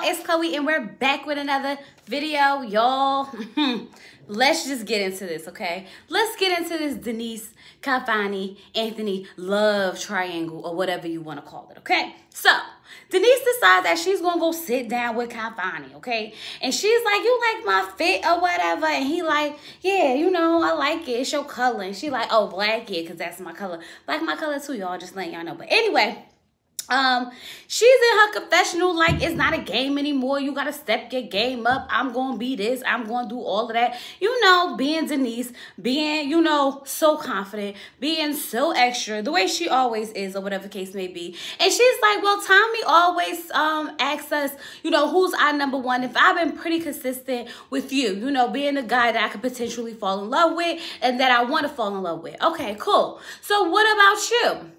It's Chloe, and we're back with another video, y'all. Let's just get into this, okay? Let's get into this Denise, Cafani, Anthony love triangle, or whatever you want to call it, okay? So, Denise decides that she's going to go sit down with Cafani, okay? And she's like, you like my fit or whatever? And he like, yeah, you know, I like it. It's your color. And she like, oh, black, yeah, because that's my color. Black my color too, y'all. Just letting y'all know. But anyway, she's in her confessional like it's not a game anymore. You gotta step your game up. I'm gonna be this. I'm gonna do all of that. You know, being Denise, being, you know, so confident, being so extra, the way she always is, or whatever the case may be. And she's like, well, Tommy always asks us, you know, who's our number one? If I've been pretty consistent with you, you know, being the guy that I could potentially fall in love with and that I want to fall in love with. Okay, cool. So what about you?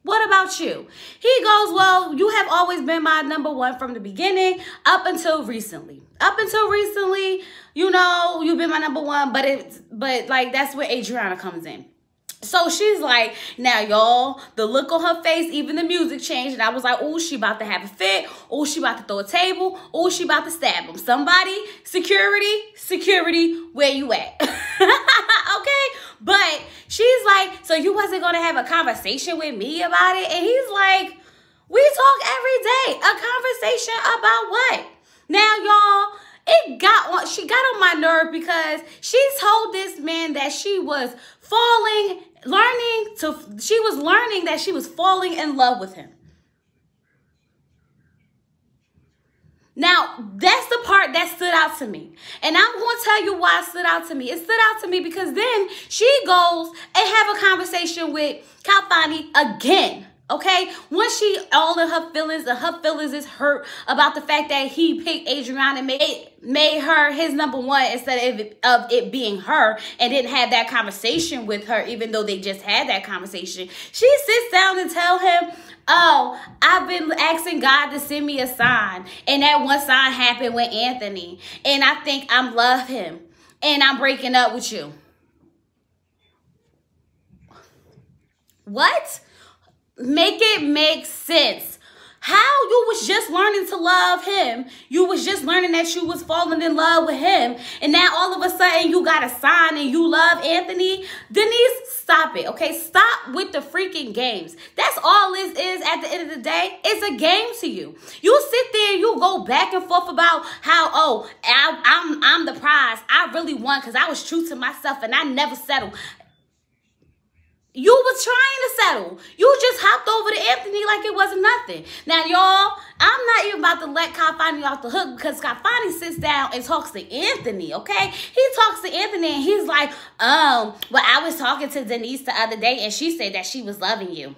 What about you? He goes, well, you have always been my number one from the beginning up until recently. Up until recently, you know, you've been my number one, but like that's where Adriana comes in. So she's like, now y'all, the look on her face, even the music changed. And I was like, oh, she about to have a fit. Oh, she about to throw a table. Oh, she about to stab him. Somebody, security, where you at? Okay? But she's like, so you wasn't going to have a conversation with me about it? And he's like, we talk every day. A conversation about what? Now, y'all, she got on my nerve because she told this man that she was learning that she was falling in love with him. Now, that's the part that stood out to me. And I'm going to tell you why it stood out to me. It stood out to me because then she goes and have a conversation with Cafani again. Okay, once she all in her feelings, and her feelings is hurt about the fact that he picked Adriana and made her his number one instead of it being her, and didn't have that conversation with her, even though they just had that conversation. She sits down and tell him, oh, I've been asking God to send me a sign, and that one sign happened with Anthony, and I think I love him, and I'm breaking up with you. What? Make it make sense. How you was just learning to love him. You was just learning that you was falling in love with him. And now all of a sudden you got a sign and you love Anthony. Denise, stop it, okay? Stop with the freaking games. That's all this is at the end of the day. It's a game to you. You sit there and you go back and forth about how, oh, I'm the prize. I really won because I was true to myself and I never settled. You was trying to settle. You just hopped over to Anthony like it wasn't nothing. Now, y'all, I'm not even about to let Cafani off the hook because Cafani sits down and talks to Anthony, okay? He talks to Anthony and he's like, well, I was talking to Denise the other day and she said that she was loving you.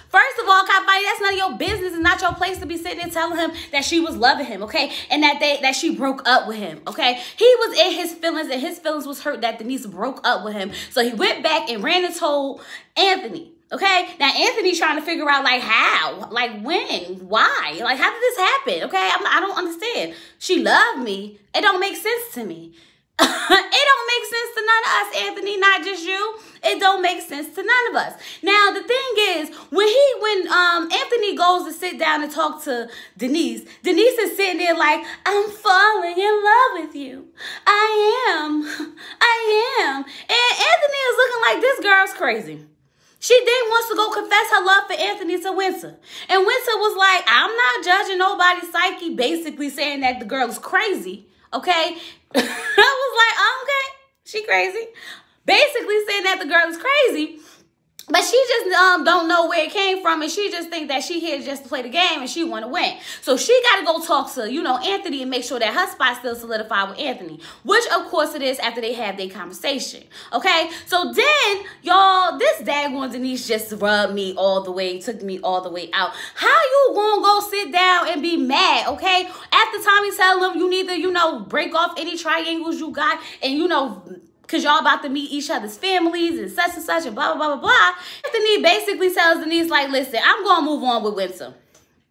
First of all, Cafani, that's none of your business. It's not your place to be sitting and telling him that she was loving him, okay? And that she broke up with him, okay? He was in his feelings, and his feelings was hurt that Denise broke up with him. So he went back and ran and told Anthony, okay? Now, Anthony's trying to figure out, like, how? Like, when? Why? Like, how did this happen, okay? I don't understand. She loved me. It don't make sense to me. It don't make sense to none of us, Anthony, not just you. It don't make sense to none of us. Now, the thing is, when Anthony goes to sit down and talk to Denise, Denise is sitting there like, I'm falling in love with you. I am. And Anthony is looking like this girl's crazy. She then wants to go confess her love for Anthony to Winter. And Winter was like, I'm not judging nobody's psyche, basically saying that the girl is crazy. Okay? I was like, oh, okay, she crazy. Basically saying that the girl is crazy, but she just don't know where it came from, and she just think that she here just to play the game and she want to win. So she got to go talk to, you know, Anthony and make sure that her spot's still solidified with Anthony, which of course it is after they have their conversation. Okay, so then y'all, this daggone Denise just rubbed me all the way, took me all the way out. How you gonna go sit down and be mad? Okay, after Tommy tell him you need to, you know, break off any triangles you got, and you know, because y'all about to meet each other's families and such and blah, blah, blah, blah, blah. Anthony basically tells Denise, like, listen, I'm going to move on with Winter.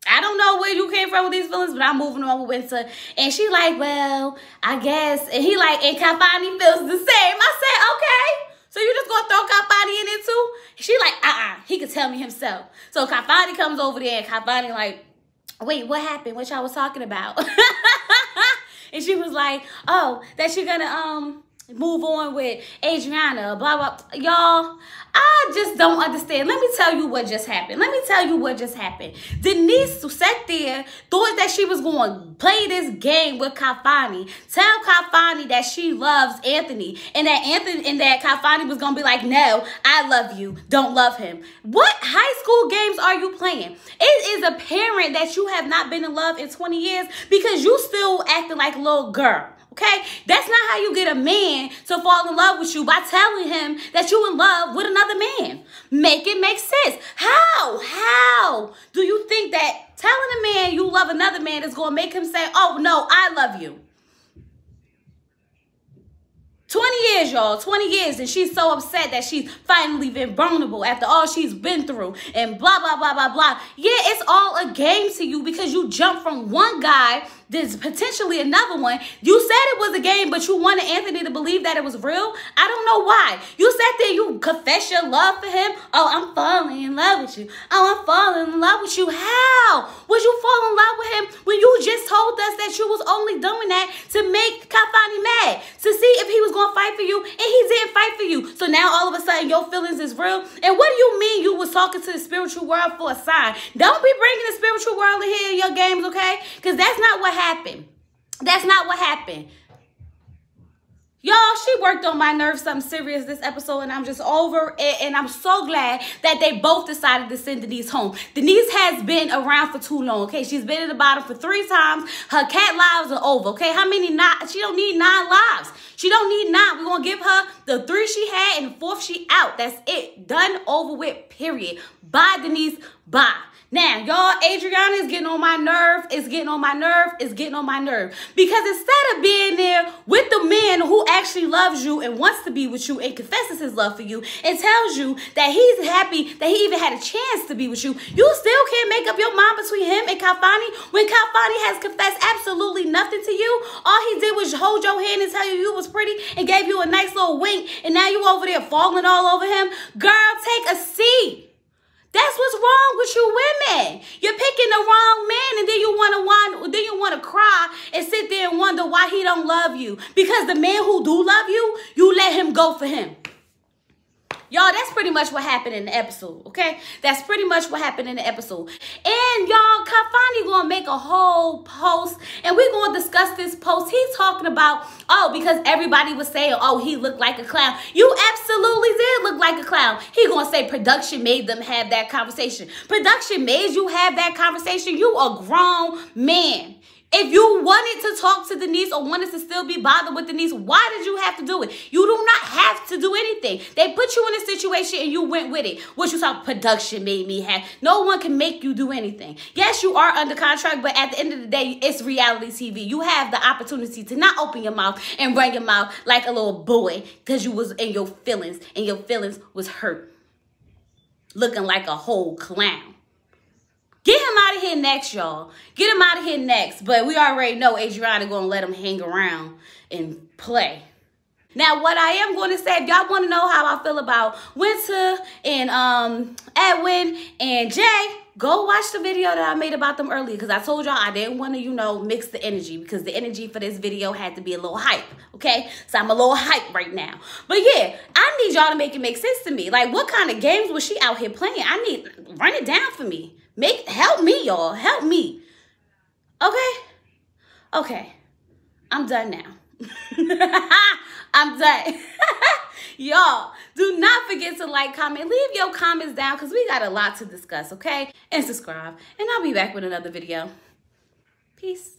I don't know where you came from with these feelings, but I'm moving on with Winter. And she like, well, I guess. And he like, and Cafani feels the same. I said, okay. So you just going to throw Cafani in it too? She like, he could tell me himself. So Cafani comes over there and Cafani like, wait, what happened? What y'all was talking about? And she was like, oh, that she gonna move on with Adriana, blah, blah. Y'all, I just don't understand. Let me tell you what just happened. Denise sat there, thought that she was going to play this game with Kafani, tell Kafani that she loves Anthony, and that Kafani was going to be like, no, I love you, don't love him. What high school games are you playing? It is apparent that you have not been in love in 20 years because you still acting like a little girl. Okay, that's not how you get a man to fall in love with you, by telling him that you in love with another man. Make it make sense. How do you think that telling a man you love another man is going to make him say, oh no, I love you? 20 years, y'all, 20 years, and she's so upset that she's finally been vulnerable after all she's been through and blah, blah, blah, blah, blah. Yeah, it's all a game to you because you jump from one guy, there's potentially another one. You said it was a game, but you wanted Anthony to believe that it was real. I don't know why. You sat there, you confess your love for him. Oh, I'm falling in love with you. Oh, I'm falling in love with you. How would you fall in love with him when you just told us that you was only doing that to make Kafani mad, to see if he was going to fight for you, and he didn't fight for you. So now all of a sudden your feelings is real. And what do you mean you was talking to the spiritual world for a sign? Don't be bringing the spiritual world in here in your games, okay? Because that's not what happened. That's not what happened. Y'all, she worked on my nerves something serious this episode, and I'm just over it. And I'm so glad that they both decided to send Denise home. Denise has been around for too long, okay? She's been at the bottom for 3 times. Her cat lives are over, okay? How many? She don't need 9 lives. She don't need 9. We're going to give her the 3 she had, and the 4th she out. That's it. Done, over with, period. Bye, Denise. Bye. Now, y'all, Adriana is getting on my nerve. It's getting on my nerve. It's getting on my nerve. Because instead of being there with the man who actually loves you and wants to be with you and confesses his love for you and tells you that he's happy that he even had a chance to be with you, you still can't make up your mind between him and Kafani when Kafani has confessed absolutely nothing to you. All he did was hold your hand and tell you you was pretty and gave you a nice little wink, and now you over there falling all over him. Girl, take a seat. That's what's wrong with you women. You're picking the wrong man, and then you want to cry and sit there and wonder why he don't love you. Because the man who do love you, you let him go for him. Y'all, that's pretty much what happened in the episode, okay? That's pretty much what happened in the episode. And y'all, Kafani gonna make a whole post, and we're gonna discuss this post. He's talking about, oh, because everybody was saying, oh, he looked like a clown. You absolutely did look like a clown. He gonna say production made them have that conversation. Production made you have that conversation. You a grown man. If you wanted to talk to Denise or wanted to still be bothered with Denise, why did you have to do it? You do not have to do anything. They put you in a situation and you went with it. What you talk, production made me have. No one can make you do anything. Yes, you are under contract, but at the end of the day, it's reality TV. You have the opportunity to not open your mouth and run your mouth like a little boy because you was in your feelings and your feelings was hurt. Looking like a whole clown. Get him out of here next, y'all. Get him out of here next. But we already know Adriana going to let him hang around and play. Now, what I am going to say, if y'all want to know how I feel about Winter and Edwin and Jay, go watch the video that I made about them earlier. Because I told y'all I didn't want to, you know, mix the energy. Because the energy for this video had to be a little hype. Okay? So I'm a little hype right now. But yeah, I need y'all to make it make sense to me. Like, what kind of games was she out here playing? I need, run it down for me. Help me, y'all. Help me. Okay? Okay. I'm done now. I'm done. Y'all, do not forget to like, comment, leave your comments down because we got a lot to discuss, okay? And subscribe. And I'll be back with another video. Peace.